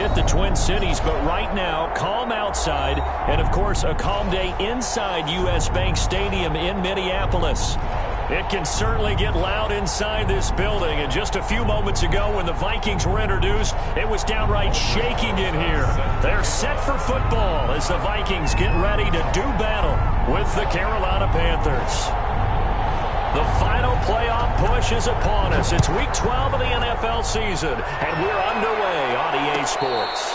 hit the Twin Cities, but right now, calm outside, and of course, a calm day inside U.S. Bank Stadium in Minneapolis. It can certainly get loud inside this building, and just a few moments ago when the Vikings were introduced, it was downright shaking in here. They're set for football as the Vikings get ready to do battle with the Carolina Panthers. The final playoff push is upon us. It's Week 12 of the NFL season, and we're underway on EA Sports.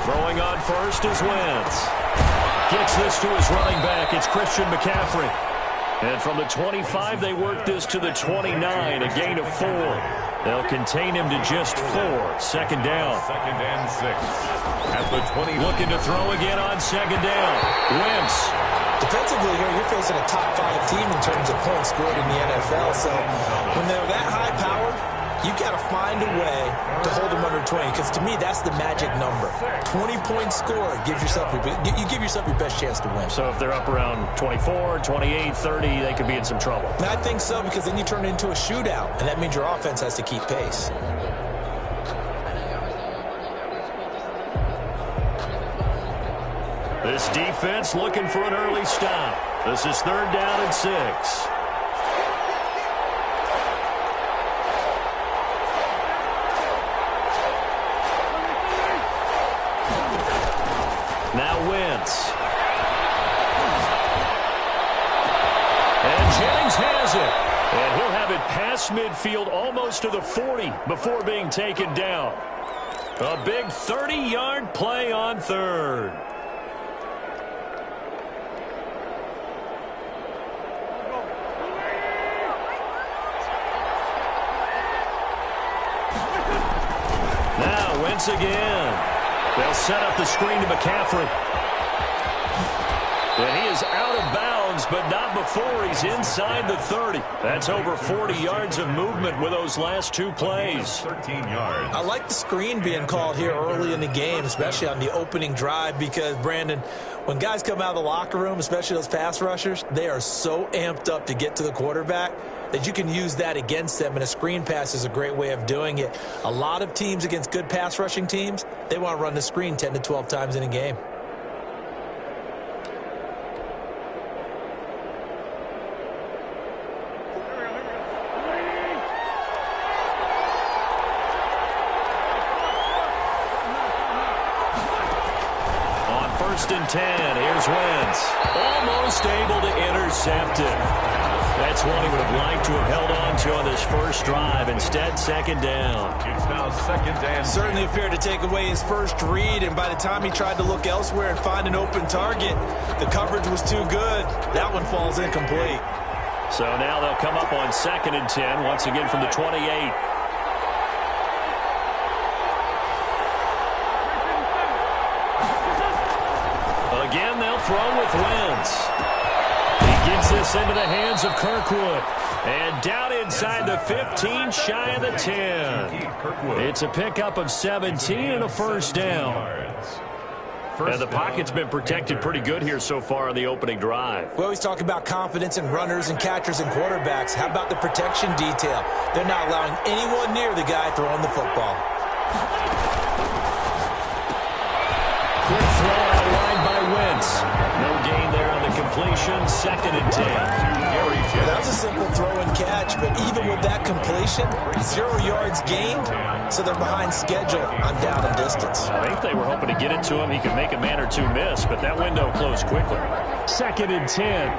Throwing on first is Wentz. Gets this to his running back. It's Christian McCaffrey. And from the 25, they work this to the 29, a gain of 4. They'll contain him to just 4. Second down. Second and 6. At the 20. Looking to throw again on second down. Wentz. Defensively here, you're facing a top-5 team in terms of points scored in the NFL. So when they're that high-powered, you've got to find a way to hold them under 20, because to me, that's the magic number. 20 points scored gives yourself you give yourself your best chance to win. So if they're up around 24, 28, 30, they could be in some trouble. And I think so, because then you turn it into a shootout, and that means your offense has to keep pace. This defense looking for an early stop. This is third down and 6. Now Wentz. And Jennings has it. And he'll have it past midfield almost to the 40 before being taken down. A big 30-yard play on third. Now Wentz again. They'll set up the screen to McCaffrey. And he is out of bounds, but not before he's inside the 30. That's over 40 yards of movement with those last 2 plays. 13 yards. I like the screen being called here early in the game, especially on the opening drive, because, Brandon, when guys come out of the locker room, especially those pass rushers, they are so amped up to get to the quarterback that you can use that against them, and a screen pass is a great way of doing it. A lot of teams against good pass rushing teams, they want to run the screen 10 to 12 times in a game. On first and 10, here's Wentz. Almost able to intercept it. That's one he would have liked to have held on to on this first drive. Instead, second down. It's now second and Certainly appeared to take away his first read, and by the time he tried to look elsewhere and find an open target, the coverage was too good. That one falls incomplete. So now they'll come up on second and 10, once again from the 28. Again, they'll throw with Wentz. He gets this into the hands of Kirkwood. And down inside the 15, shy of the 10. It's a pickup of 17 and a first down. And the pocket's been protected pretty good here so far on the opening drive. We always talk about confidence in runners and catchers and quarterbacks. How about the protection detail? They're not allowing anyone near the guy throwing the football. Quick throw out wide by Wentz. No gain there on the completion. Second and 10. That was a simple throw and catch, but even with that completion, 0 yards gained, so they're behind schedule on down and distance. I think they were hoping to get it to him. He could make a man or two miss, but that window closed quickly. Second and 10.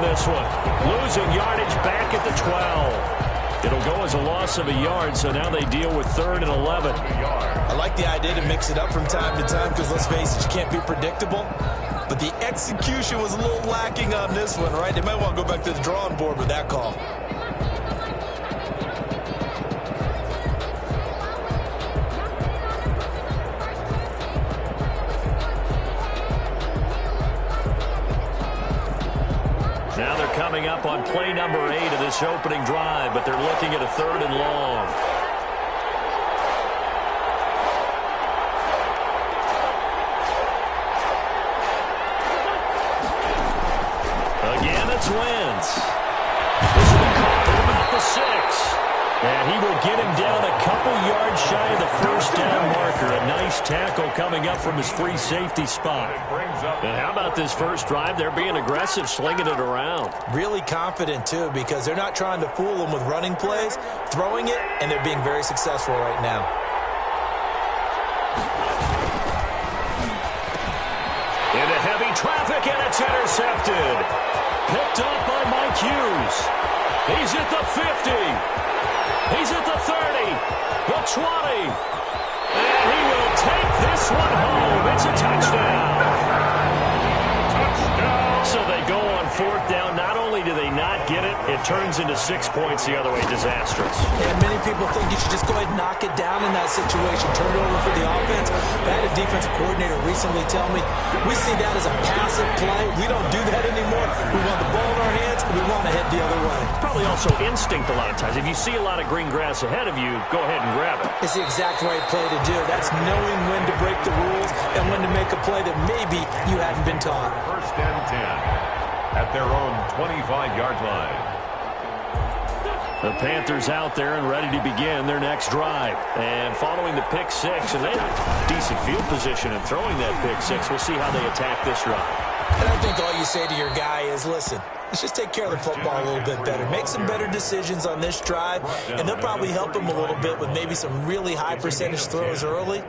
This one. Losing yardage back at the 12. It'll go as a loss of a yard, so now they deal with 3rd and 11. I like the idea to mix it up from time to time because, let's face it, you can't be predictable. But the execution was a little lacking on this one, right? They might want to go back to the drawing board with that call. Now they're coming up on play number 8 of this opening drive, but they're looking at a 3rd and long. Again, it's Wentz. This will be caught at about the 6. And he will get him down a couple yards shy of the first down marker. A nice tackle coming up from his free safety spot. And how about this first drive? They're being aggressive, slinging it around. Really confident, too, because they're not trying to fool them with running plays, throwing it, and they're being very successful right now. Into heavy traffic, and it's intercepted. Picked up by Mike Hughes. He's at the 50. He's at the 30, the 20, and he will take this one home. It's a touchdown. Touchdown. So they go on 4th down. Not only do they not get it, it turns into 6 points the other way. Disastrous. And many people think you should just go ahead and knock it down in that situation, turn it over for the offense. I had a defensive coordinator recently tell me, we see that as a passive play. We don't do that anymore. We want the ball in our hands, and we want to head the other way. Probably also instinct a lot of times. If you see a lot of green grass ahead of you, go ahead and grab it. It's the exact right play to do. That's knowing when to break the rules and when to make a play that maybe you hadn't been taught. 1st and 10 at their own 25-yard line. The Panthers out there and ready to begin their next drive. And following the pick 6, and they have decent field position in throwing that pick 6. We'll see how they attack this drive. And I think all you say to your guy is, listen, let's just take care of the football a little bit better. Make some better decisions on this drive, and they'll probably help him a little bit with maybe some really high percentage throws early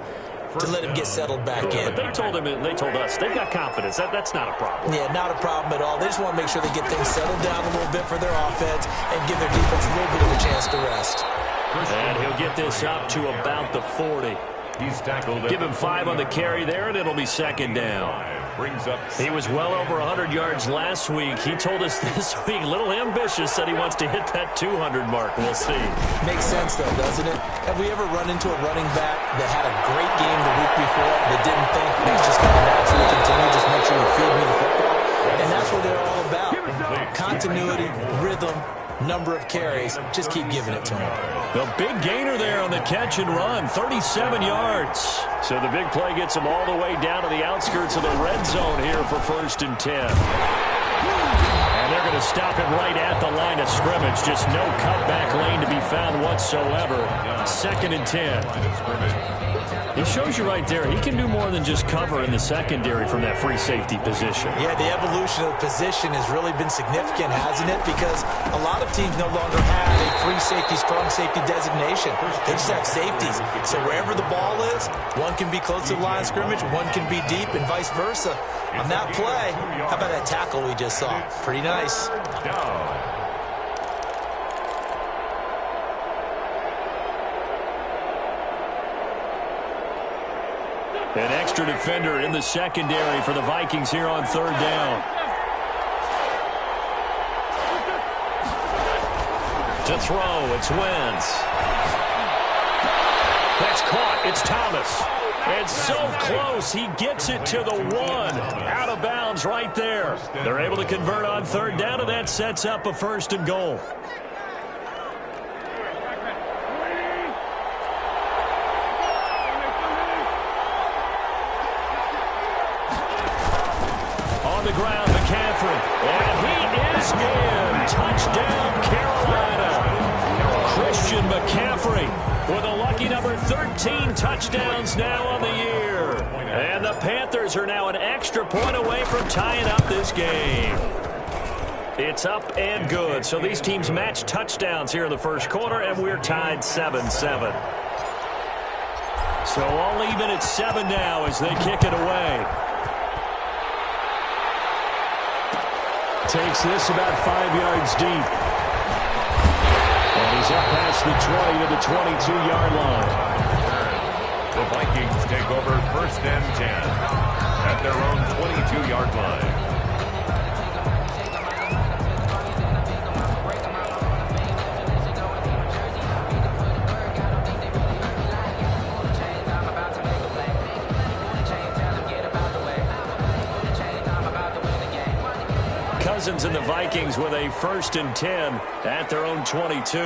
to let him get settled back in. But they told him, and they told us, they've got confidence. That's not a problem. Yeah, not a problem at all. They just want to make sure they get things settled down a little bit for their offense and give their defense a little bit of a chance to rest. And he'll get this up to about the 40. He's tackled. Give him 5 on the carry there, and it'll be 2nd down. Brings up. He was well over 100 yards last week. He told us this week, a little ambitious, said he wants to hit that 200 mark. We'll see. Makes sense, though, doesn't it? Have we ever run into a running back that had a great game the week before that didn't think it's just going to naturally continue, just make sure you feed me the football? And that's what they're all about. Continuity, rhythm, number of carries. Just keep giving it to him. The big gainer there on the catch and run, 37 yards. So the big play gets him all the way down to the outskirts of the red zone here for 1st and 10. And they're going to stop it right at the line of scrimmage. Just no cutback lane to be found whatsoever. 2nd and 10. It shows you right there, he can do more than just cover in the secondary from that free safety position. Yeah, the evolution of the position has really been significant, hasn't it? Because a lot of teams no longer have a free safety, strong safety designation. They just have safeties. So wherever the ball is, one can be close to the line of scrimmage, one can be deep, and vice versa. On that play, how about that tackle we just saw? Pretty nice. An extra defender in the secondary for the Vikings here on 3rd down. To throw, it's Wentz. That's caught, it's Thomas. It's so close, he gets it to the 1. Out of bounds right there. They're able to convert on 3rd down, and that sets up a 1st and goal. On the ground, McCaffrey. And he is in. Touchdown, Carolina. Christian McCaffrey with a lucky number 13 touchdowns now on the year. And the Panthers are now an extra point away from tying up this game. It's up and good. So these teams match touchdowns here in the first quarter, and we're tied 7-7. So all even at 7 now as they kick it away. Takes this about 5 yards deep. And he's up past the 20 to the 22-yard line. The Vikings take over 1st and 10 at their own 22-yard line. Cousins and the Vikings with a 1st and 10 at their own 22.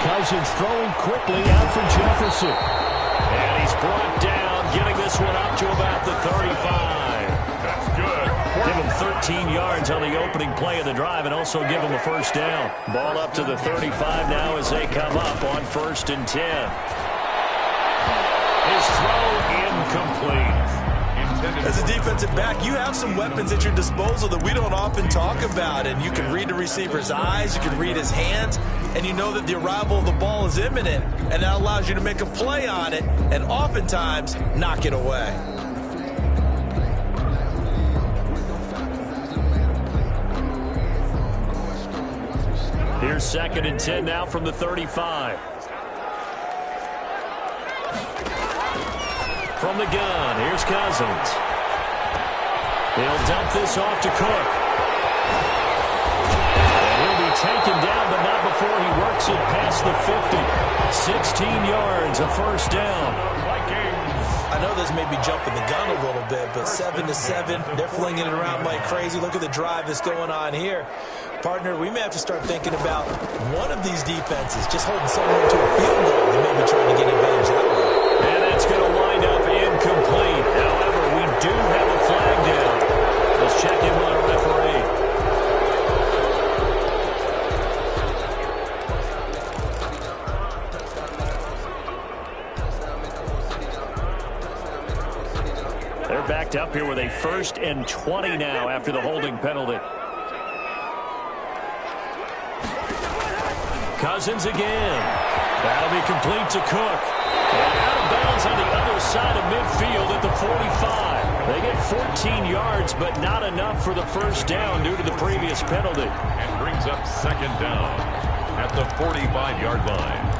Cousins throwing quickly out for Jefferson. And he's brought down, getting this one up to about the 35. That's good. Give him 13 yards on the opening play of the drive and also give him a 1st down. Ball up to the 35 now as they come up on 1st and 10. His throw incomplete. As a defensive back, you have some weapons at your disposal that we don't often talk about. And you can read the receiver's eyes, you can read his hands, and you know that the arrival of the ball is imminent. And that allows you to make a play on it and oftentimes knock it away. Here's 2nd and 10 now from the 35. From the gun, here's Cousins. He'll dump this off to Cook. And he'll be taken down, but not before he works it past the 50. 16 yards, a 1st down. I know this may be jumping the gun a little bit, but 7-7, they're flinging it around like crazy. Look at the drive that's going on here. Partner, we may have to start thinking about one of these defenses just holding someone to a field goal and maybe trying to get advantage that way. And that's going to wind up incomplete. However, we do have a flag down. Let's check in with our referee. They're backed up here with a 1st and 20 now after the holding penalty. Cousins again. That'll be complete to Cook. And out of bounds on the other side of midfield at the 45. They get 14 yards, but not enough for the 1st down due to the previous penalty. And brings up 2nd down at the 45-yard line.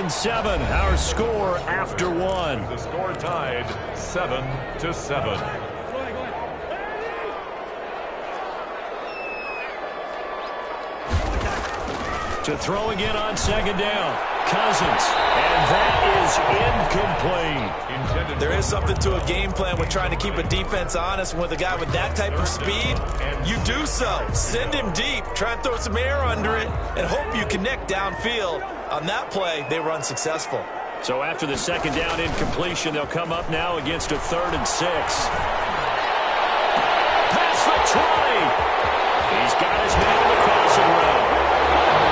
Seven, our score after one. The score tied 7-7. To throw again on 2nd down. Cousins. And that is incomplete. There is something to a game plan with trying to keep a defense honest. With a guy with that type of speed, you do so. Send him deep. Try and throw some air under it and hope you connect downfield. On that play, they were unsuccessful. So after the 2nd down incompletion, they'll come up now against a 3rd and 6. Past the 20. He's got his man on the crossing route.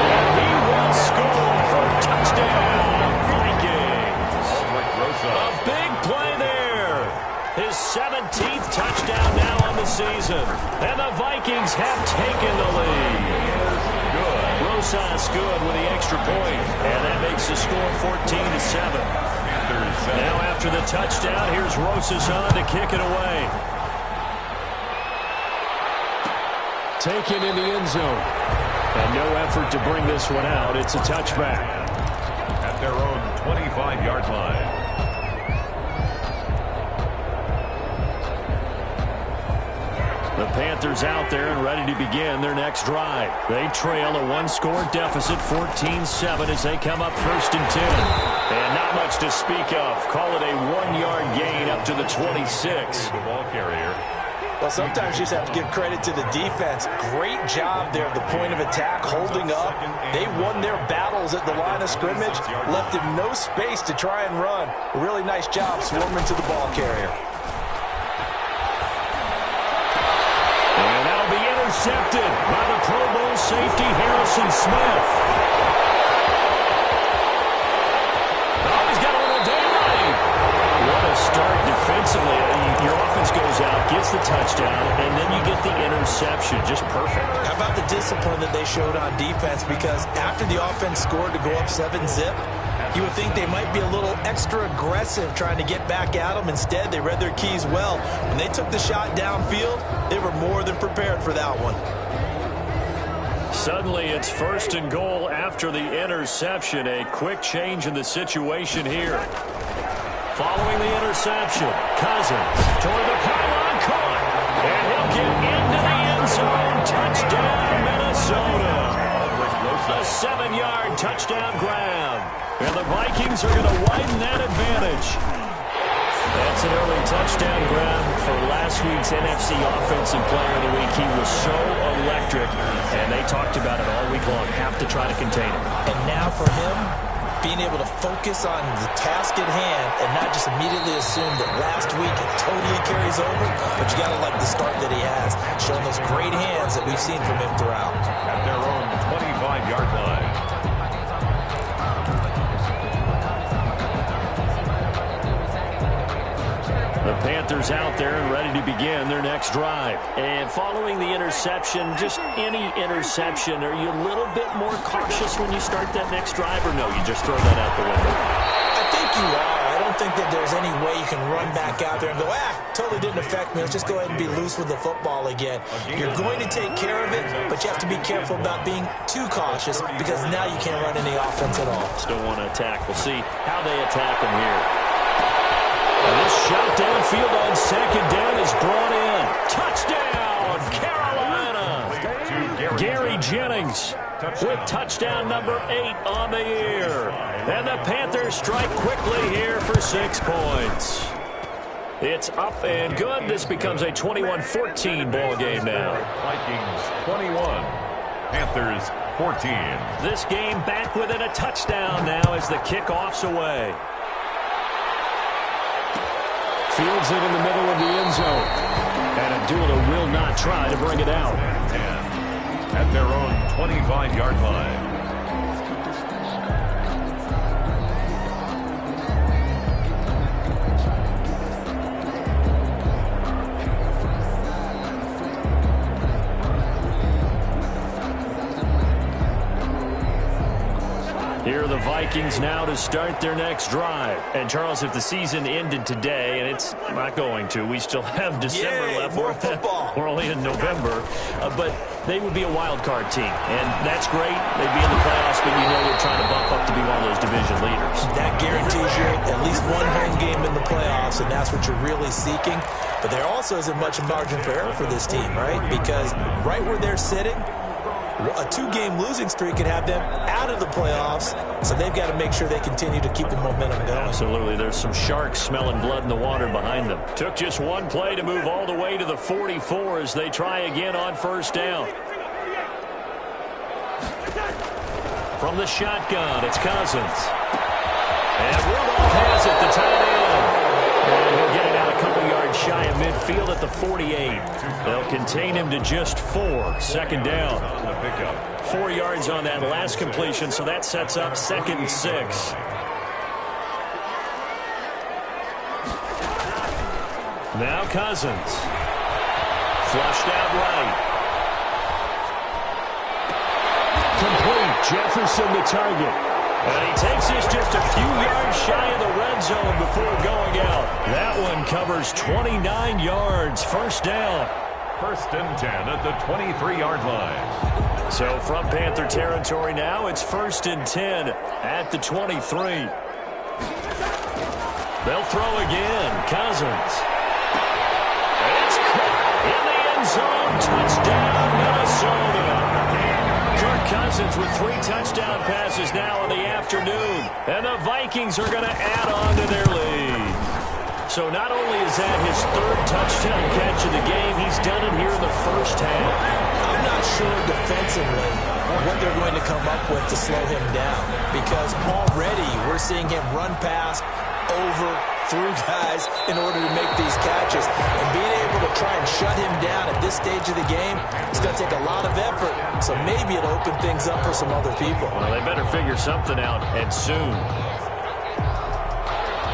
And he will score for a touchdown, Vikings. A big play there. His 17th touchdown now on the season. And the Vikings have taken the lead. Rosas good with the extra point, and that makes the score 14-7. Now after the touchdown, here's Rosas on to kick it away. Taken in the end zone. And no effort to bring this one out. It's a touchback. At their own 25-yard line. The Panthers out there and ready to begin their next drive. They trail a 1-score deficit, 14-7, as they come up 1st and 10. And not much to speak of. Call it a 1-yard gain up to the 26. The ball carrier. Well, sometimes you just have to give credit to the defense. Great job there at the point of attack, holding up. They won their battles at the line of scrimmage, left him no space to try and run. A really nice job swarming to the ball carrier. And that'll be intercepted by the Pro Bowl safety, Harrison Smith. Oh, he's got a little daylight. What a start defensively. Your offense goes out gets the touchdown, and then you get the interception. Just perfect. How about the discipline that they showed on defense? Because after the offense scored to go up 7-zip, you would think they might be a little extra aggressive trying to get back at them. Instead, they read their keys well. When they took the shot downfield, they were more than prepared for that one. Suddenly, it's 1st and goal after the interception. A quick change in the situation here. Following the interception, Cousins toward the pylon, caught. And he'll get into the end zone. Touchdown, Minnesota. A 7-yard touchdown grab. And the Vikings are going to widen that advantage. That's an early touchdown grab for last week's NFC Offensive Player of the Week. He was so electric, and they talked about it all week long. Have to try to contain him. And now for him, being able to focus on the task at hand and not just immediately assume that last week it totally carries over, but you got to like the start that he has, showing those great hands that we've seen from him throughout. At their own 25-yard line. The Panthers out there and ready to begin their next drive. And following the interception, just any interception, are you a little bit more cautious when you start that next drive, or no, you just throw that out the window? I think you are. I don't think that there's any way you can run back out there and go, totally didn't affect me. Let's just go ahead and be loose with the football again. You're going to take care of it, but you have to be careful about being too cautious because now you can't run any offense at all. Still want to attack. We'll see how they attack him here. This shot downfield on 2nd down is brought in. Touchdown, Carolina. Gary Jennings with touchdown number 8 on the year. And the Panthers strike quickly here for 6 points. It's up and good. This becomes a 21-14 ball game now. Vikings 21, Panthers 14. This game back within a touchdown now as the kickoff's away. Fields it in the middle of the end zone. And Abdullah will not try to bring it out. 10 at their own 25-yard line. Here are the Vikings now to start their next drive. And, Charles, if the season ended today, and it's not going to, we still have December left. More football. We're only in November. But they would be a wild card team. And that's great. They'd be in the playoffs, but you know they're trying to bump up to be one of those division leaders. That guarantees you at least one home game in the playoffs, and that's what you're really seeking. But there also isn't much margin for error for this team, right? Because right where they're sitting, a 2-game losing streak could have them out of the playoffs, so they've got to make sure they continue to keep the momentum going. Absolutely. There's some sharks smelling blood in the water behind them. Took just one play to move all the way to the 44 as they try again on 1st down. From the shotgun, it's Cousins. And Rudolph has it, the tight end. And he'll get it out a couple yards shy of midfield at the 48. They'll contain him to just 4. 2nd down. 4 yards on that last completion, so that sets up 2nd and 6. Now Cousins. Flushed out right. Complete. Jefferson the target. And he takes this just a few yards shy of the red zone before going out. That one covers 29 yards. 1st down. 1st and 10 at the 23-yard line. So from Panther territory now, it's 1st and 10 at the 23. They'll throw again. Cousins. It's caught in the end zone. Touchdown, Minnesota. Kirk Cousins with 3 touchdown passes now in the afternoon. And the Vikings are going to add on to their lead. So not only is that his 3rd touchdown catch of the game, he's done it here in the 1st half. I'm not sure defensively what they're going to come up with to slow him down, because already we're seeing him run past, over, through guys in order to make these catches. And being able to try and shut him down at this stage of the game, it's going to take a lot of effort. So maybe it'll open things up for some other people. Well, they better figure something out, and soon.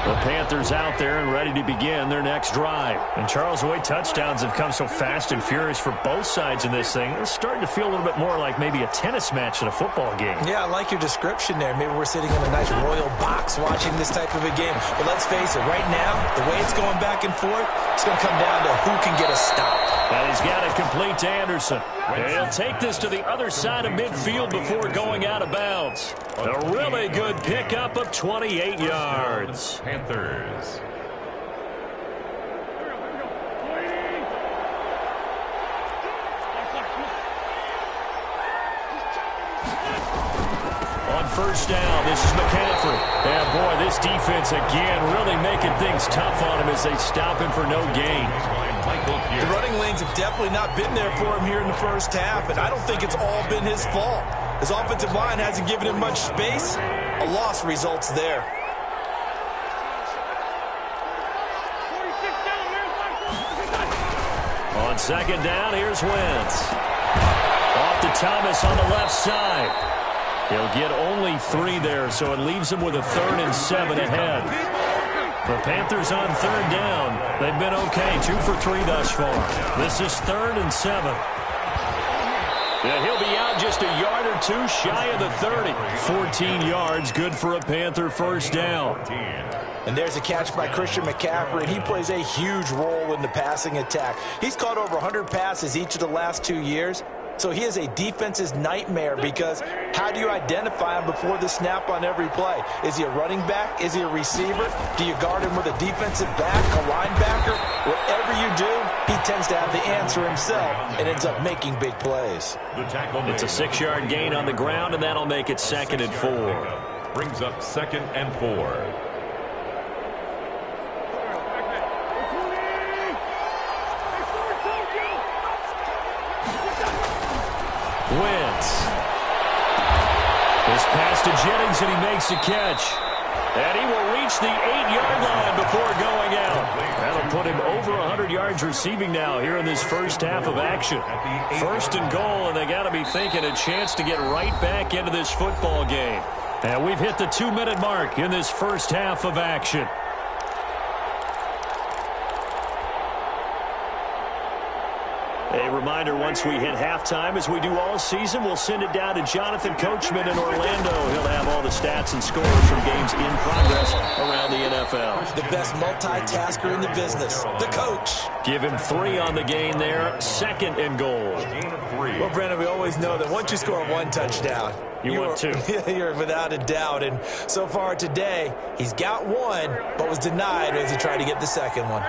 The Panthers out there and ready to begin their next drive. And Charles, the way touchdowns have come so fast and furious for both sides in this thing, it's starting to feel a little bit more like maybe a tennis match in a football game. Yeah, I like your description there. Maybe we're sitting in a nice royal box watching this type of a game. But let's face it, right now, the way it's going back and forth, it's going to come down to who can get a stop. And he's got it complete to Anderson. He'll take this to the other side of midfield before going out of bounds. A really good pickup of 28 yards. Panthers. On first down, this is McCaffrey. And boy, this defense again really making things tough on him as they stop him for no gain. The running lanes have definitely not been there for him here in the first half, and I don't think it's all been his fault. His offensive line hasn't given him much space. A loss results there. On second down, here's Wentz. Off to Thomas on the left side. He'll get only 3 there, so it leaves him with a 3rd and 7 ahead. The Panthers on third down. They've been okay, 2 for 3 thus far. This is 3rd and 7. Yeah, he'll be out just a yard or 2 shy of the 30. 14 yards, good for a Panther first down. And there's a catch by Christian McCaffrey, and he plays a huge role in the passing attack. He's caught over 100 passes each of the last 2 years. So he is a defense's nightmare because how do you identify him before the snap on every play? Is he a running back? Is he a receiver? Do you guard him with a defensive back, a linebacker? Whatever you do, he tends to have the answer himself and ends up making big plays. It's a 6-yard gain on the ground, and that'll make it 2nd and 4. Brings up 2nd and 4. Wentz. This pass to Jennings, and he makes the catch. And he will reach the 8-yard line before going out. That'll put him over 100 yards receiving now here in this first half of action. 1st and goal, and they got to be thinking a chance to get right back into this football game. And we've hit the 2-minute mark in this first half of action. A reminder, once we hit halftime, as we do all season, we'll send it down to Jonathan Coachman in Orlando. He'll have all the stats and scores from games in progress around the NFL. The best multitasker in the business, the coach. Give him 3 on the gain there, 2nd and goal. Well, Brandon, we always know that once you score 1 touchdown, you want 2. You're without a doubt. And so far today, he's got 1, but was denied as he tried to get the 2nd one.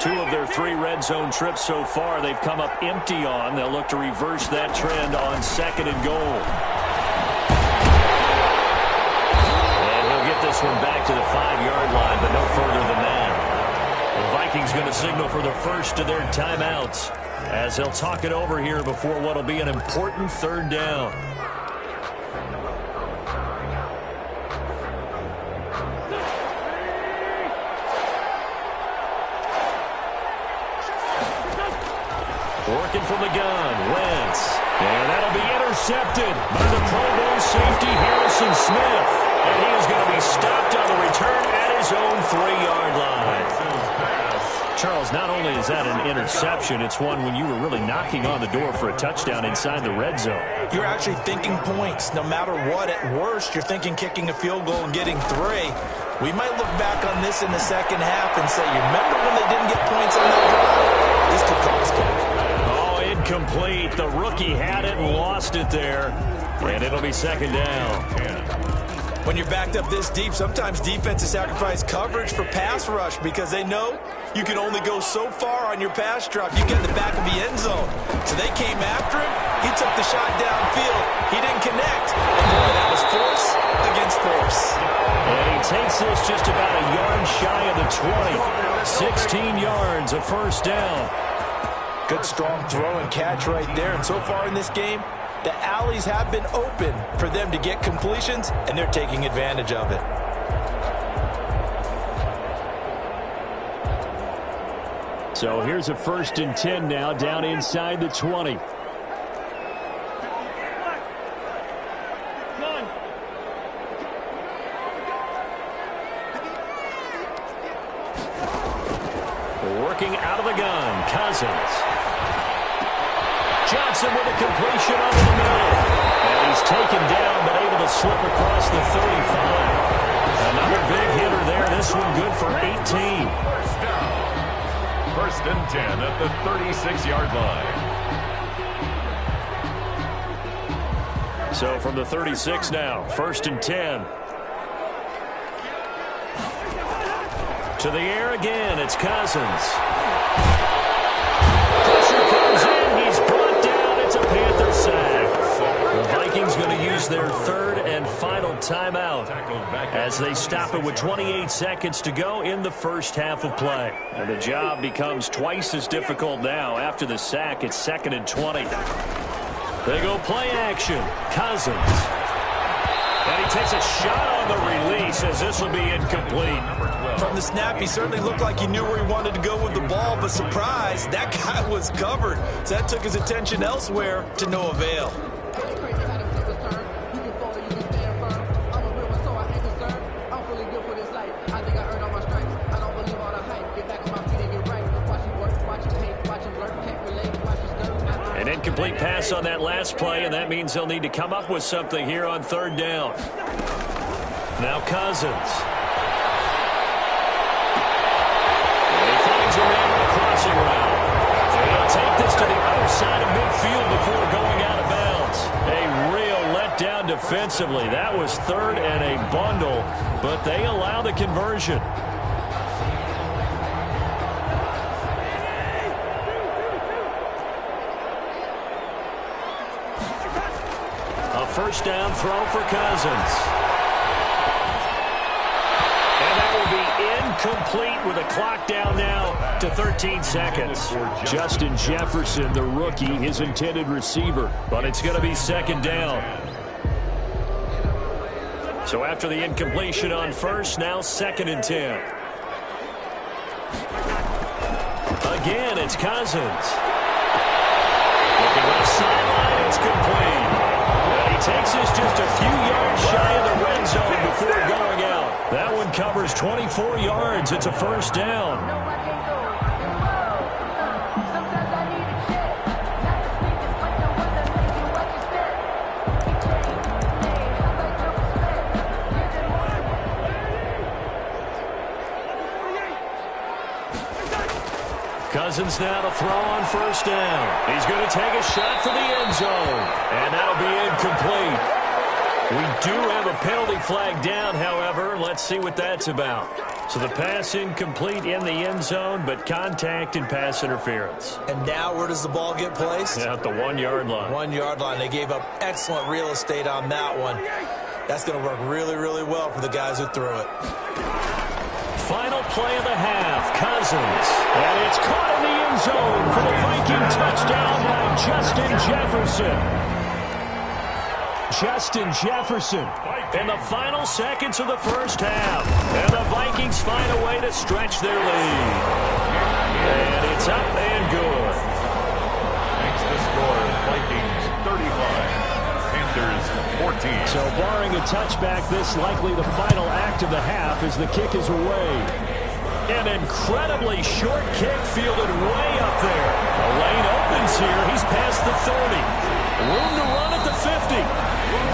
2 of their 3 red zone trips so far they've come up empty on. They'll look to reverse that trend on 2nd and goal. And he'll get this one back to the 5-yard line, but no further than that. The Vikings going to signal for the first of their timeouts as they'll talk it over here before what will be an important 3rd down. Working from the gun, Wentz. And that'll be intercepted by the Pro Bowl safety, Harrison Smith. And he is going to be stopped on the return at his own 3-yard line. Charles, not only is that an interception, it's one when you were really knocking on the door for a touchdown inside the red zone. You're actually thinking points. No matter what, at worst, you're thinking kicking a field goal and getting 3. We might look back on this in the second half and say, you remember when they didn't get points on that drive? This could cost them. Incomplete. The rookie had it and lost it there. And it'll be 2nd down. When you're backed up this deep, sometimes defenses sacrifice coverage for pass rush because they know you can only go so far on your pass drop. You get in the back of the end zone. So they came after him. He took the shot downfield. He didn't connect. And boy, that was force against force. And he takes this just about a yard shy of the 20. 16 yards, a first down. Good strong throw and catch right there. And so far in this game, the alleys have been open for them to get completions, and they're taking advantage of it. So here's a 1st and 10 now down inside the 20. looking out of the gun. Cousins. Johnson with a completion over the middle. And he's taken down, but able to slip across the 35. Another big hitter there. This one good for 18. First and 10 at the 36-yard line. So from the 36 now, first and 10. To the air again, it's Cousins. Pressure comes in, he's brought down, it's a Panther sack. The Vikings going to use their third and final timeout as they stop it with 28 seconds to go in the first half of play. And the job becomes twice as difficult now. After the sack, it's 2nd and 20. They go play action. Cousins. And he takes a shot on the release as this will be incomplete. From the snap, he certainly looked like he knew where he wanted to go with the ball, but surprise, that guy was covered. So that took his attention elsewhere to no avail. An incomplete pass on that last play, and that means they'll need to come up with something here on third down. Now Cousins. And he finds a man on a crossing route. And he'll take this to the other side of midfield before going out of bounds. A real letdown defensively. That was third and a bundle, but they allow the conversion. First down throw for Cousins. And that will be incomplete with a clock down now to 13 seconds. Justin Jefferson, the rookie, his intended receiver. But it's going to be second down. So after the incompletion on first, now 2nd and 10. Again, it's Cousins. Looking left sideline, it's complete. He takes this just a few yards shy of the red zone before going out. That one covers 24 yards. It's a first down. Cousins now to throw on first down. He's going to take a shot for the end zone. And that'll be incomplete. We do have a penalty flag down, however. Let's see what that's about. So the pass incomplete in the end zone, but contact and pass interference. And now where does the ball get placed? At the 1-yard line. 1-yard line. They gave up excellent real estate on that one. That's going to work really, really well for the guys who threw it. Final play of the half, Cousins. And it's caught in the end zone for the Viking touchdown by Justin Jefferson. Justin Jefferson in the final seconds of the first half. And the Vikings find a way to stretch their lead. And it's up and good. Makes the score Vikings 35, Panthers 14. So barring a touchback, this likely the final act of the half as the kick is away. An incredibly short kick fielded way up there. The lane opens here. He's past the 30. Room to run at the 50.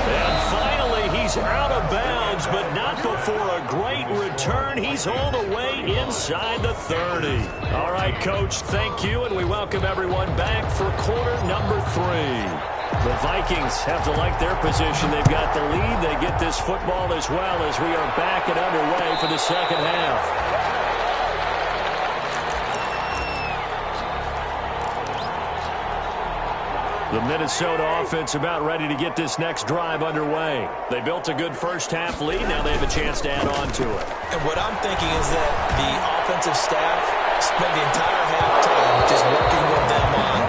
And finally, he's out of bounds, but not before a great return. He's all the way inside the 30. All right, Coach, thank you, and we welcome everyone back for quarter number 3. The Vikings have to like their position. They've got the lead. They get this football as well as we are back and underway for the second half. The Minnesota offense about ready to get this next drive underway. They built a good first half lead. Now they have a chance to add on to it. And what I'm thinking is that the offensive staff spent the entire halftime just working with them on,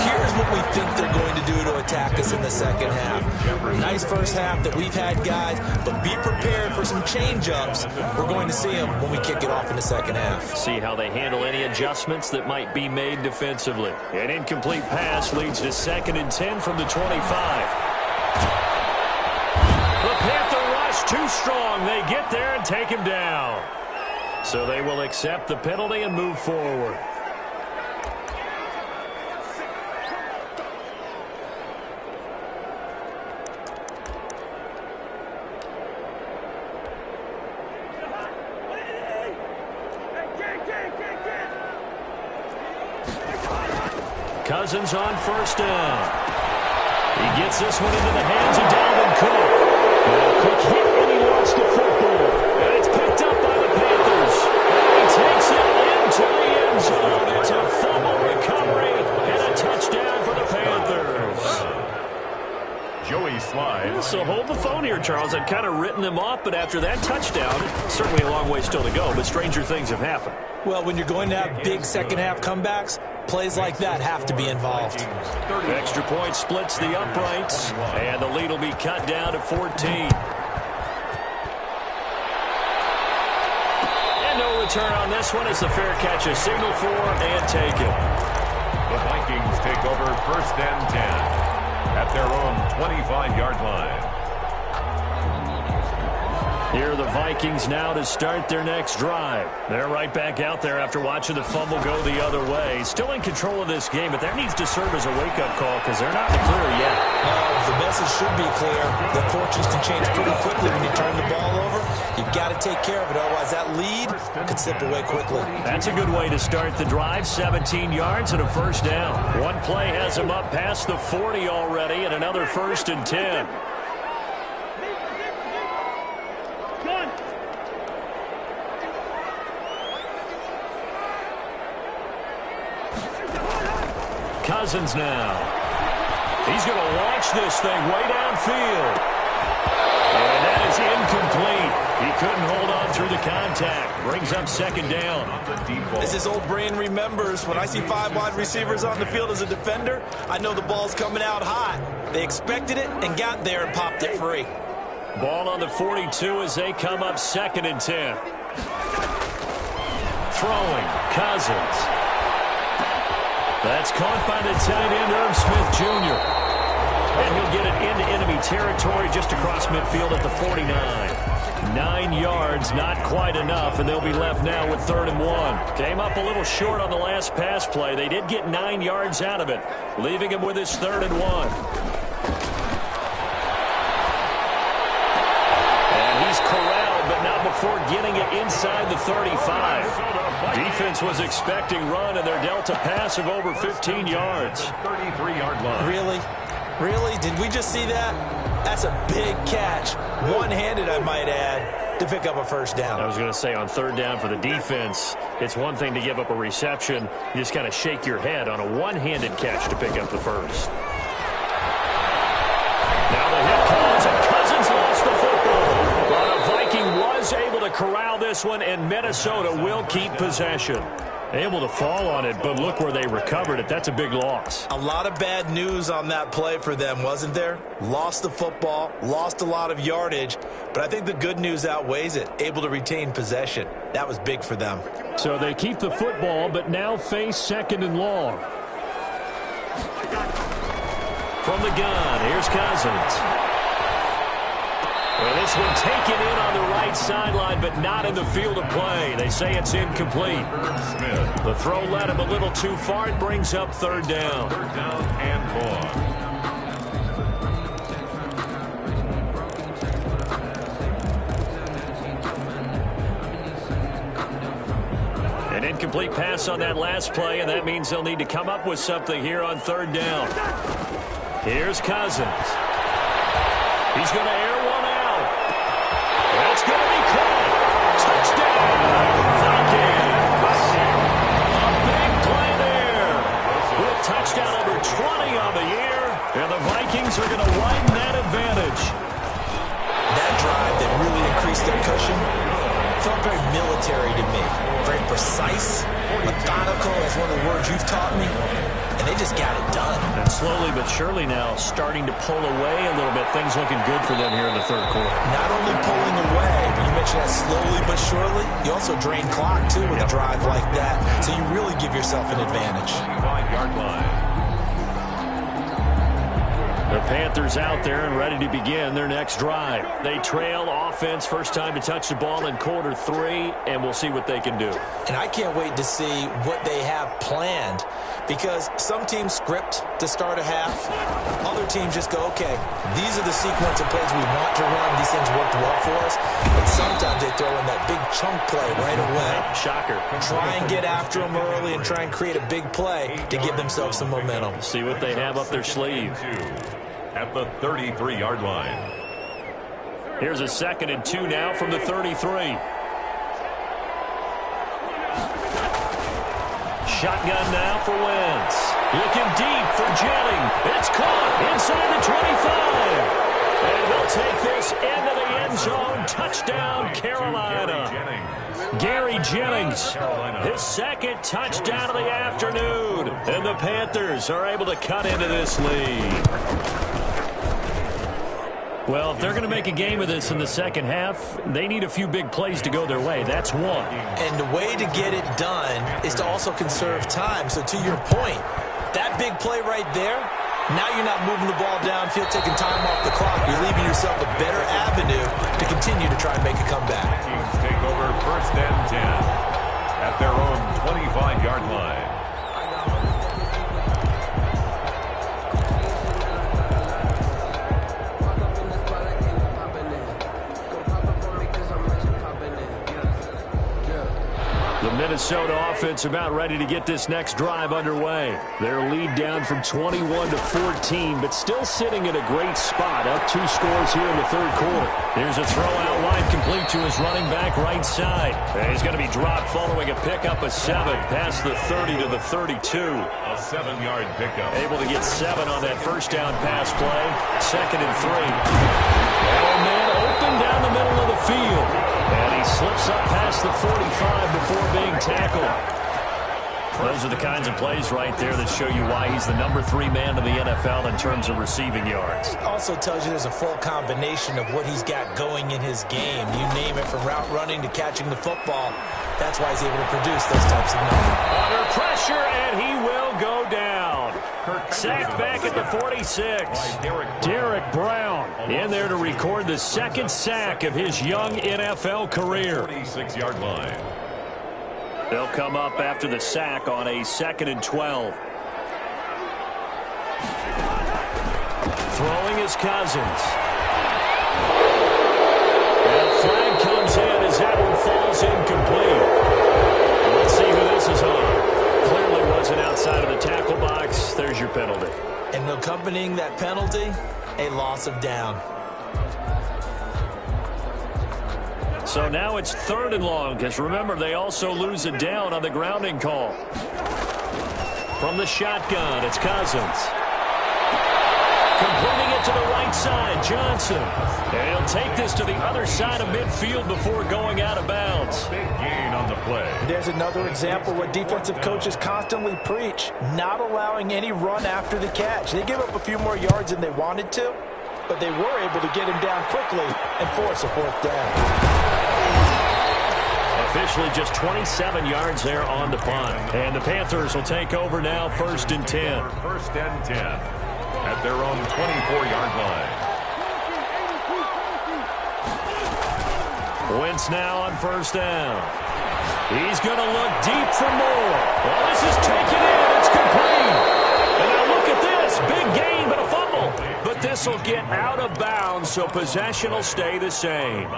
here's what we think they're going to do to attack us in the second half. Nice first half that we've had, guys, but be prepared for some change-ups. We're going to see them when we kick it off in the second half. See how they handle any adjustments that might be made defensively. An incomplete pass leads to 2nd and 10 from the 25. The Panther rush too strong. They get there and take him down. So they will accept the penalty and move forward. Cousins on first down. He gets this one into the hands of Dalvin Cook. A quick hit, and he lost the football. And it's picked up by the Panthers. And he takes it into the end zone. It's a fumble recovery and a touchdown for the Panthers. Joey Slide. So hold the phone here, Charles. I'd kind of written them off, but after that touchdown, certainly a long way still to go, but stranger things have happened. Well, when you're going to have big second-half comebacks, plays like that have to be involved. Extra point splits the uprights, and the lead will be cut down to 14. And no return on this one as the fair catch is signaled for and taken. The Vikings take over first and 10 at their own 25-yard line. Here are the Vikings now to start their next drive. They're right back out there after watching the fumble go the other way. Still in control of this game, but that needs to serve as a wake-up call because they're not in the clear yet. The message should be clear. The fortunes can change pretty quickly when you turn the ball over. You've got to take care of it, otherwise that lead could slip away quickly. That's a good way to start the drive. 17 yards and a first down. One play has them up past the 40 already, and another first and 10. Cousins now. He's going to launch this thing way downfield. And that is incomplete. He couldn't hold on through the contact. Brings up second down. As his old brain remembers, when I see 5 wide receivers on the field as a defender, I know the ball's coming out hot. They expected it and got there and popped it free. Ball on the 42 as they come up second and 10. Throwing, Cousins. That's caught by the tight end, Irv Smith Jr. And he'll get it into enemy territory just across midfield at the 49. 9 yards, not quite enough, and they'll be left now with 3rd and 1. Came up a little short on the last pass play. They did get 9 yards out of it, leaving him with his 3rd and 1. And he's corralled, but not before getting it inside the 35. Defense was expecting run, and they're dealt a pass of over 15 yards. 33-yard line. Really? Really? Did we just see that? That's a big catch. One-handed, I might add, to pick up a first down. I was going to say on 3rd down for the defense, it's one thing to give up a reception. You just kind of shake your head on a one-handed catch to pick up the first. Now the hit comes, and Cousins lost the football. But a Viking was able to corral this one, and Minnesota will keep possession. Able to fall on it, but look where they recovered it. That's a big loss. A lot of bad news on that play for them, wasn't there? Lost the football, lost a lot of yardage, but I think the good news outweighs it. Able to retain possession. That was big for them. So they keep the football, but now face 2nd and long. From the gun, here's Cousins. Well, this one taken in on the right sideline, but not in the field of play. They say it's incomplete. The throw led him a little too far. It brings up 3rd down. 3rd down and 4. An incomplete pass on that last play, and that means they'll need to come up with something here on 3rd down. Here's Cousins. He's going to air one out. That's going to be caught. Touchdown, Vikings. A big play there. With touchdown number 20 on the year, and the Vikings are going to widen that advantage. That drive that really increased their cushion felt very military to me. Very precise, methodical, that's one of the words you've taught me. And they just got it done. And slowly but surely now starting to pull away a little bit. Things looking good for them here in the 3rd quarter. Not only pulling away, but you mentioned that slowly but surely. You also drain clock, too, with a drive like that. So you really give yourself an advantage. 5-yard line. The Panthers out there and ready to begin their next drive. They trail offense, first time to touch the ball in quarter 3, and we'll see what they can do. And I can't wait to see what they have planned, because some teams script to start a half. Other teams just go, okay, these are the sequence of plays we want to run. These these things worked well for us, but sometimes they throw in that big chunk play right away. Shocker. Try and get after them early and try and create a big play to give themselves some momentum. See what they have up their sleeve. At the 33-yard line. Here's a 2nd and 2 now from the 33. Shotgun now for Wentz. Looking deep for Jennings. It's caught inside the 25. And he'll take this into the end zone. Touchdown, Carolina. Gary Jennings, his 2nd touchdown of the afternoon. And the Panthers are able to cut into this lead. Well, if they're going to make a game of this in the second half, they need a few big plays to go their way. That's one. And the way to get it done is to also conserve time. So to your point, that big play right there, now you're not moving the ball downfield, taking time off the clock. You're leaving yourself a better avenue to continue to try and make a comeback. Teams take over 1st and 10 at their own 25-yard line. The Minnesota offense about ready to get this next drive underway. Their lead down from 21 to 14, but still sitting in a great spot, up 2 scores here in the 3rd quarter. Here's a throw out wide complete to his running back right side. And he's going to be dropped following a pickup of 7 past the 30 to the 32. A 7-yard pickup. Able to get 7 on that first down pass play. 2nd and 3. And man open down the middle of the field. And he slips up past the 45 before being tackled. Those are the kinds of plays right there that show you why he's the number 3 man in the NFL in terms of receiving yards. Also tells you there's a full combination of what he's got going in his game. You name it, from route running to catching the football. That's why he's able to produce those types of numbers. Under pressure, and he will go down. Sacked back at the 46. Derek Brown in there to record the 2nd sack of his young NFL career. 46-yard line. They'll come up after the sack on a 2nd and 12. Throwing is Cousins. And a flag comes in as that one falls incomplete. Let's see who this is on. Clearly wasn't outside of the tackle box. There's your penalty. And accompanying that penalty, a loss of down. So now it's 3rd and long, because remember, they also lose a down on the grounding call. From the shotgun, it's Cousins. Completing it to the right side, Johnson. And he'll take this to the other side of midfield before going out of bounds. Big gain on the play. There's another example what defensive coaches constantly preach, not allowing any run after the catch. They give up a few more yards than they wanted to, but they were able to get him down quickly and force a 4th down. Officially just 27 yards there on the punt. And the Panthers will take over now, 1st and 10. 1st and 10 at their own 24-yard line. Wentz now on 1st down. He's going to look deep for more. Well, this is taken in. It's complete. And now look at this. Big gain, but a fumble. But this will get out of bounds, so possession will stay the same.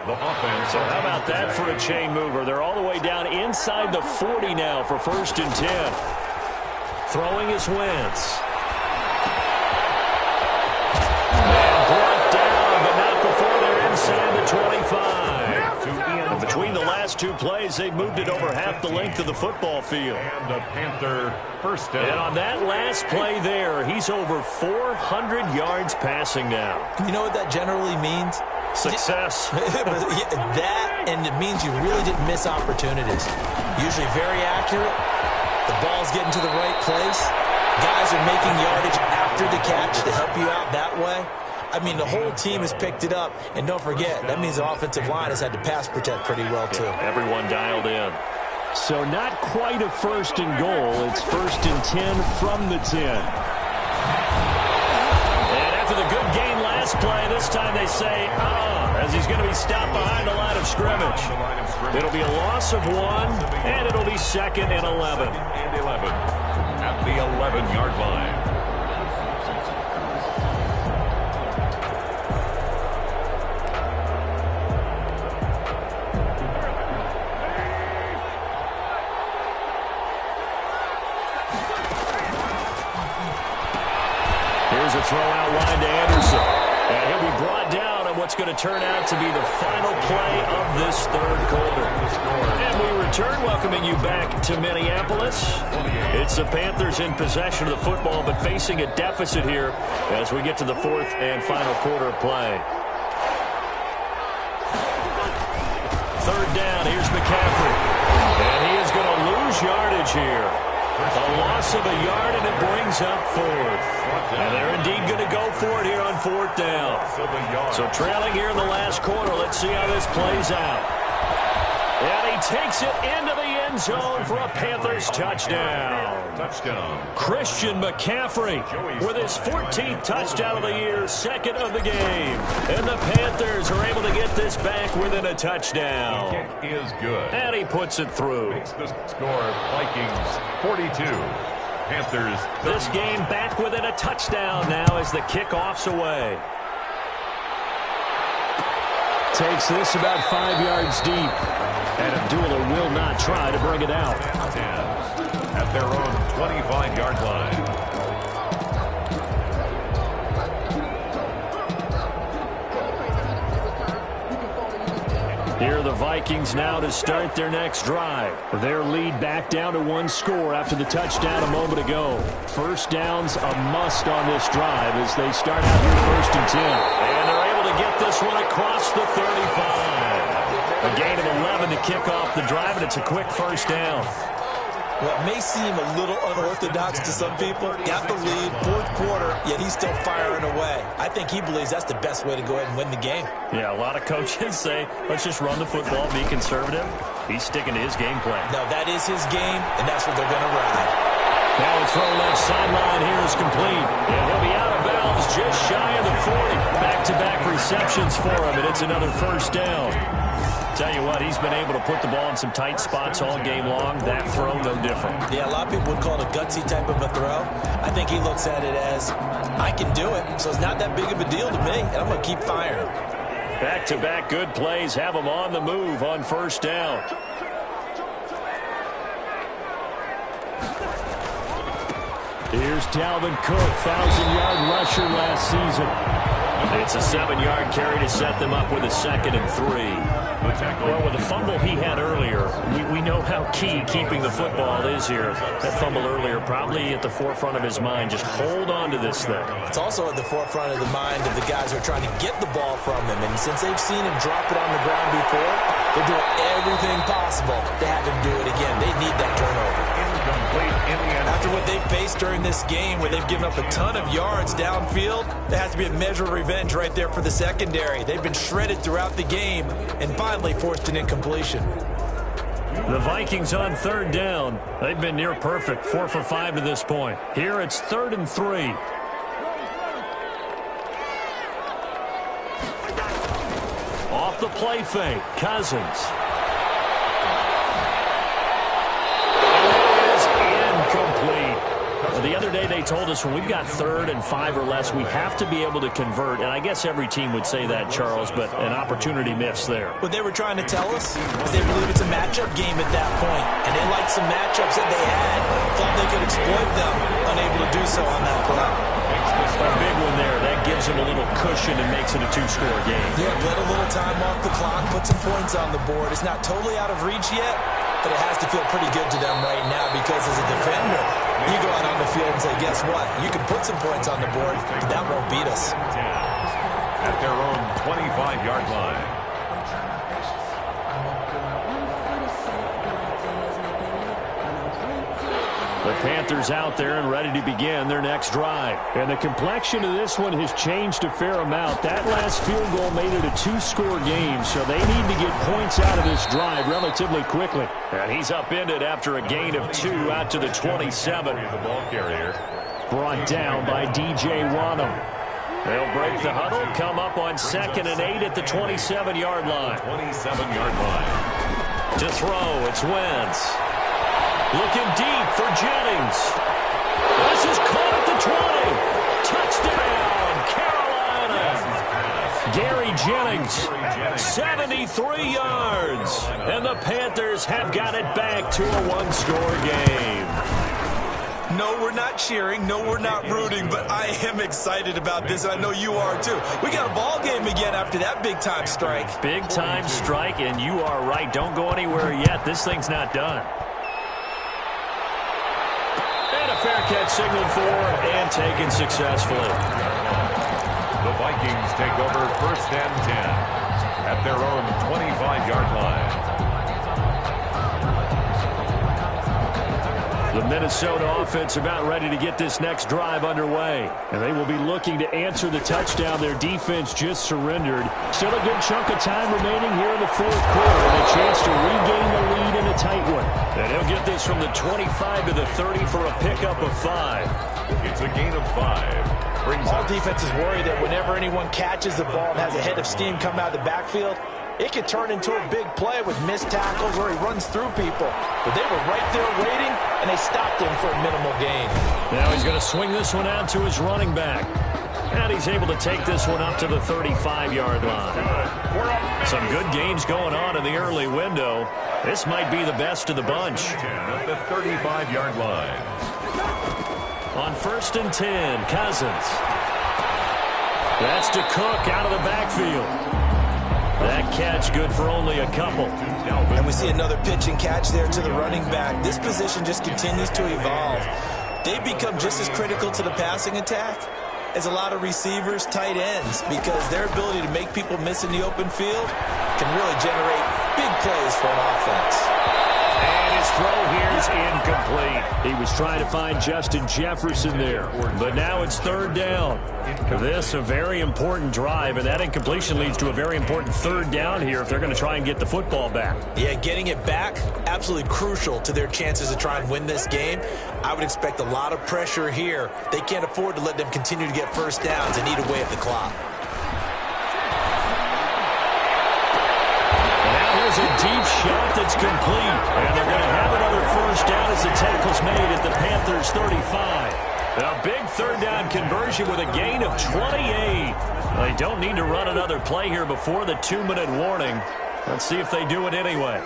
The offense. So how about that for a chain mover? They're all the way down inside the 40 now for 1st and 10. Throwing is Wentz. And brought down, but not before they're inside the 25. And between the last 2 plays, they've moved it over half the length of the football field. And the Panther 1st down. And on that last play there, he's over 400 yards passing now. You know what that generally means? Success. That, and it means you really didn't miss opportunities. Usually very accurate. The ball's getting to the right place. Guys are making yardage after the catch to help you out that way. I mean, the whole team has picked it up. And don't forget, that means the offensive line has had to pass protect pretty well, too. Everyone dialed in. So not quite a 1st and goal. It's 1st and 10 from the 10. And after the good gain last play, this time they say, as he's going to be stopped behind the line of scrimmage. It'll be a loss of 1, and it'll be 2nd and 11. And 11 at the 11-yard line. throw out wide to Anderson. And he'll be brought down on what's going to turn out to be the final play of this third quarter. And we return, welcoming you back to Minneapolis. It's the Panthers in possession of the football, but facing a deficit here as we get to the fourth and final quarter play. Third down, here's McCaffrey. And he is going to lose yardage here. A loss of a yard, and it brings up fourth. And they're indeed going to go for it here on fourth down. So trailing here in the last quarter. Let's see how this plays out. And he takes it into the end zone for a Panthers touchdown. Christian McCaffrey with his 14th touchdown of the year, second of the game. And the Panthers are able to get this back within a touchdown. Kick is good. And he puts it through. Makes the score Vikings 42. Panthers 30. This game back within a touchdown now as the kickoff's away. Takes this about 5 yards deep. And Abdullah will not try to bring it out. At their own 25-yard line. Here are the Vikings now to start their next drive. Their lead back down to one score after the touchdown a moment ago. First down's a must on this drive as they start out here first and 10. And they're able to get this one across the 35. A gain of 11 to kick off the drive, and it's a quick first down. What may seem a little unorthodox to some people, got the lead, fourth quarter, yet he's still firing away. I think he believes that's the best way to go ahead and win the game. Yeah, a lot of coaches say, let's just run the football, be conservative. He's sticking to his game plan. No, that is his game, and that's what they're going to ride. Now a throw left sideline here is complete. And he'll be out of bounds just shy of the 40. Back-to-back receptions for him, and it's another first down. Tell you what, he's been able to put the ball in some tight spots all game long. That throw, no different. Yeah, a lot of people would call it a gutsy type of a throw. I think he looks at it as, I can do it, so it's not that big of a deal to me, and I'm going to keep firing. Back-to-back good plays have him on the move on first down. Here's Dalvin Cook, 1,000-yard rusher last season. It's a 7-yard carry to set them up with a 2nd and 3. Well, with the fumble he had earlier, we know how key keeping the football is here. That fumble earlier probably at the forefront of his mind. Just hold on to this thing. It's also at the forefront of the mind of the guys who are trying to get the ball from him. And since they've seen him drop it on the ground before, they're doing everything possible to have him do it again. They need that turnover. After what they've faced during this game, where they've given up a ton of yards downfield, there has to be a measure of revenge right there for the secondary. They've been shredded throughout the game and finally forced an incompletion. The Vikings on third down. They've been near perfect, 4 for 5 to this point. Here it's 3rd and 3. Off the play fake, Cousins. The other day they told us when we've got 3rd and 5 or less, we have to be able to convert. And I guess every team would say that, Charles, but an opportunity miss there. What they were trying to tell us is they believe it's a matchup game at that point. And they liked some matchups that they had, thought they could exploit them, unable to do so on that play. A big one there. That gives them a little cushion and makes it a 2-score game. Yeah, let a little time off the clock, put some points on the board. It's not totally out of reach yet, but it has to feel pretty good to them right now because as a defender, you go out on the field and say, guess what? You can put some points on the board, but that won't beat us. At their own 25-yard line. The Panthers out there and ready to begin their next drive. And the complexion of this one has changed a fair amount. That last field goal made it a 2-score game, so they need to get points out of this drive relatively quickly. And he's upended after a gain of 2 out to the 27. The ball carrier. Brought down by DJ Wanham. They'll break the huddle, come up on 2nd and 8 at the 27-yard line. 27-yard line. To throw, it's Wentz. Looking deep for Jennings. This is caught at the 20. Touchdown, Carolina. Gary Jennings, 73 yards. And the Panthers have got it back to a 1-score game. No, we're not cheering. No, we're not rooting. But I am excited about this, and I know you are too. We got a ball game again after that big-time strike. Big-time strike, and you are right. Don't go anywhere yet. This thing's not done. And a fair catch signaled for and taken successfully. The Vikings take over 1st and 10 at their own 25-yard line. The Minnesota offense about ready to get this next drive underway. And they will be looking to answer the touchdown their defense just surrendered. Still a good chunk of time remaining here in the 4th quarter and a chance to regain the lead in a tight one. And he'll get this from the 25 to the 30 for a pickup of 5. It's a gain of 5. All defense is worried that whenever anyone catches the ball and has a head of steam come out of the backfield, it could turn into a big play with missed tackles where he runs through people. But they were right there waiting, and they stopped him for a minimal gain. Now he's going to swing this one out to his running back. And he's able to take this one up to the 35-yard line. Some good games going on in the early window. This might be the best of the bunch. At the 35-yard line. On 1st and 10, Cousins. That's to Cook out of the backfield. That catch good for only a couple. And we see another pitch and catch there to the running back. This position just continues to evolve. They become just as critical to the passing attack as a lot of receivers, tight ends, because their ability to make people miss in the open field can really generate big plays for an offense. And his throw here is incomplete. He was trying to find Justin Jefferson there, but now it's 3rd down. This a very important drive, and that incompletion leads to a very important 3rd down here if they're going to try and get the football back. Yeah, getting it back, absolutely crucial to their chances to try and win this game. I would expect a lot of pressure here. They can't afford to let them continue to get first downs and eat away at the clock. There's a deep shot that's complete. And they're going to have another first down as the tackle's made at the Panthers' 35. A big 3rd down conversion with a gain of 28. They don't need to run another play here before the 2-minute warning. Let's see if they do it anyway.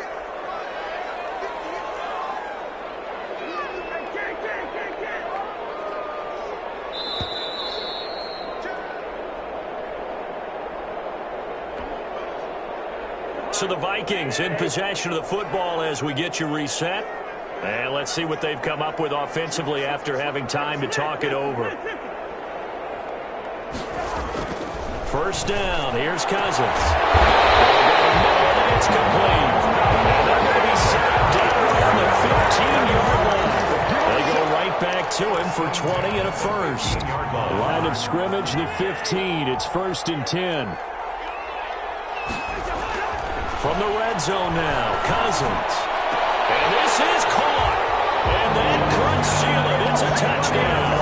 So the Vikings in possession of the football as we get you reset. And let's see what they've come up with offensively after having time to talk it over. First down. Here's Cousins. And it's complete. And they're going to be set down on the 15-yard line. They go right back to him for 20 and a first. Line of scrimmage, the 15. It's 1st and 10. From the red zone now, Cousins. And this is caught. And that could seal it. It's a touchdown.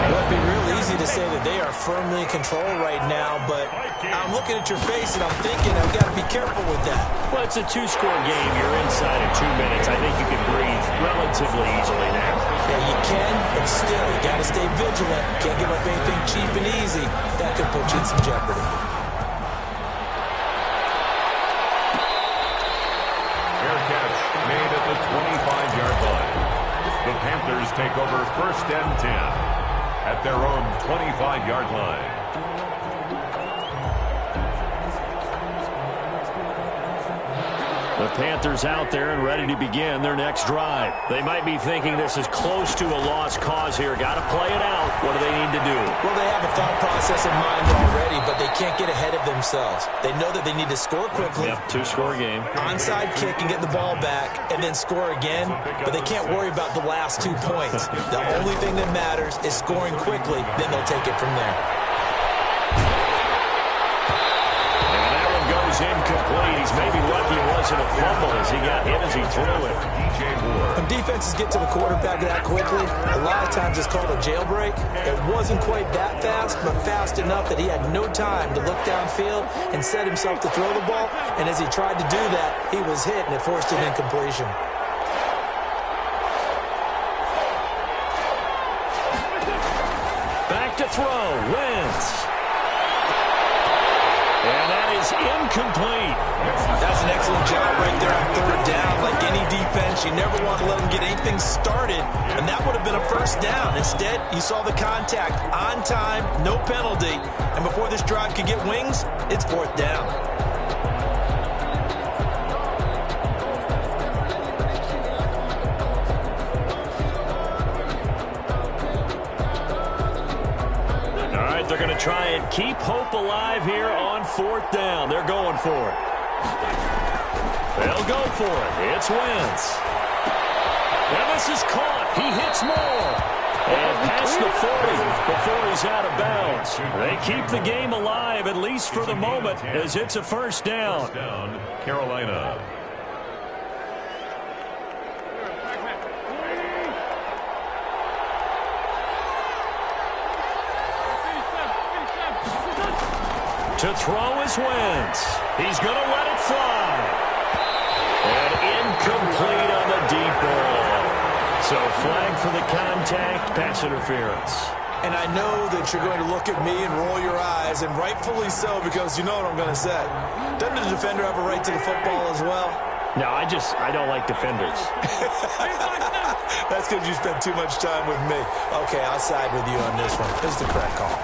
Well, it'd be real easy to say that they are firmly in control right now, but I'm looking at your face and I'm thinking I've got to be careful with that. Well, it's a 2-score game. You're inside of 2 minutes. I think you can breathe relatively easily now. Yeah, you can, but still, you got to stay vigilant. Can't give up anything cheap and easy. That could put you in some jeopardy. Made at the 25-yard line. The Panthers take over 1st and 10 at their own 25-yard line. The Panthers out there and ready to begin their next drive. They might be thinking this is close to a lost cause here. Got to play it out. What do they need to do? Well, they have a thought process in mind already, but they can't get ahead of themselves. They know that they need to score quickly. Yep, 2-score game. Onside kick and get the ball back and then score again, but they can't worry about the last 2 points. The only thing that matters is scoring quickly, then they'll take it from there. Incomplete. He's maybe lucky it wasn't a fumble as he got hit as he threw it. When defenses get to the quarterback that quickly, a lot of times it's called a jailbreak. It wasn't quite that fast, but fast enough that he had no time to look downfield and set himself to throw the ball. And as he tried to do that, he was hit and it forced an incompletion. Back to throw. Wentz. And that is incomplete. That's an excellent job right there on 3rd down. Like any defense, you never want to let them get any things started, and that would have been a first down. Instead, you saw the contact on time, no penalty, and before this drive could get wings, it's fourth down. They're going to try and keep hope alive here on fourth down. They're going for it. They'll go for it. It's Wentz. And this is caught. He hits more. And past the 40 before he's out of bounds. They keep the game alive, at least for the moment, as it's a first down. First down, Carolina. To throw is Wentz. He's going to let it fly. And incomplete on the deep ball. So flag for the contact, pass interference. And I know that you're going to look at me and roll your eyes, and rightfully so, because you know what I'm going to say. Doesn't the defender have a right to the football as well? No, I don't like defenders. That's because you spent too much time with me. Okay, I'll side with you on this one. This is the correct call.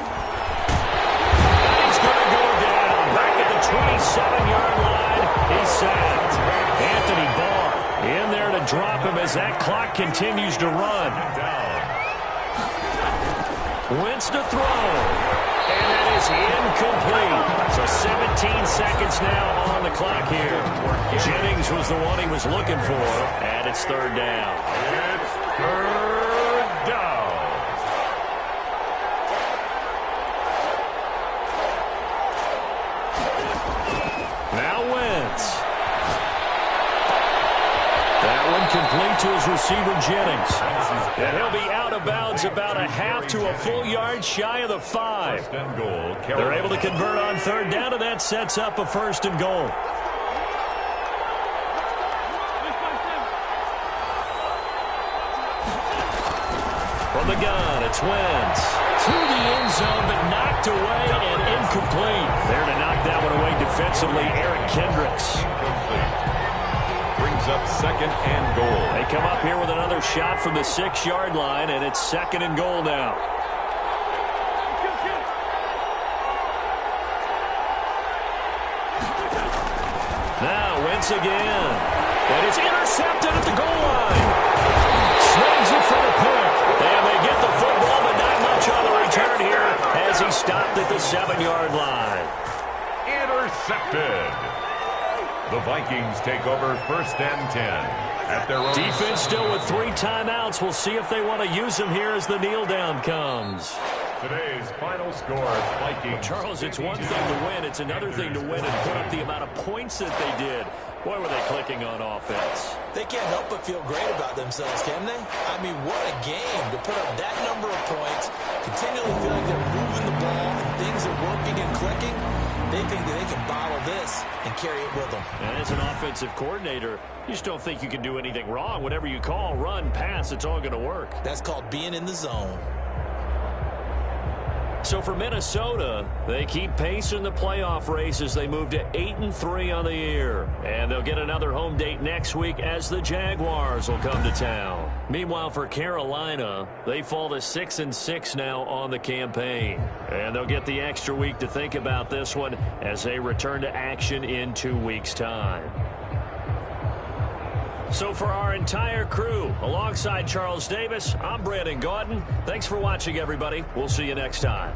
27-yard line. He's sacked. Anthony Barr in there to drop him as that clock continues to run. Wentz to throw. And that is incomplete. So 17 seconds now on the clock here. Jennings was the one he was looking for. And it's third down. It's third down. That one complete to his receiver, Jennings. And he'll be out of bounds about a half to a full yard shy of the 5. First and goal. They're able to convert on third down, and that sets up a first and goal. From the gun, it's Wentz. To the end zone, but knocked away and incomplete. There to knock that one away defensively, Eric Kendricks. Brings up second and goal. They come up here with another shot from the 6-yard line, and it's second and goal now. Now Wentz again. And it's intercepted at the goal line. Swings it for the pick. And they get the football, but not much on the return here as he stopped at the 7-yard line. Intercepted. The Vikings take over first and 10 at their own. Defense still with 3 timeouts. We'll see if they want to use them here as the kneel down comes. Today's final score, Vikings. Well, Charles, it's one thing to win. It's another thing to win and put up the amount of points that they did. Boy, were they clicking on offense. They can't help but feel great about themselves, can they? I mean, what a game to put up that number of points, continually feel like they're moving the ball and things are working and clicking. They think that they can bottle this and carry it with them. And as an offensive coordinator, you just don't think you can do anything wrong. Whatever you call, run, pass, it's all going to work. That's called being in the zone. So for Minnesota, they keep pace in the playoff race as they move to 8-3 on the year. And they'll get another home date next week as the Jaguars will come to town. Meanwhile, for Carolina, they fall to 6-6 now on the campaign. And they'll get the extra week to think about this one as they return to action in 2 weeks' time. So for our entire crew, alongside Charles Davis, I'm Brandon Gaudin. Thanks for watching, everybody. We'll see you next time.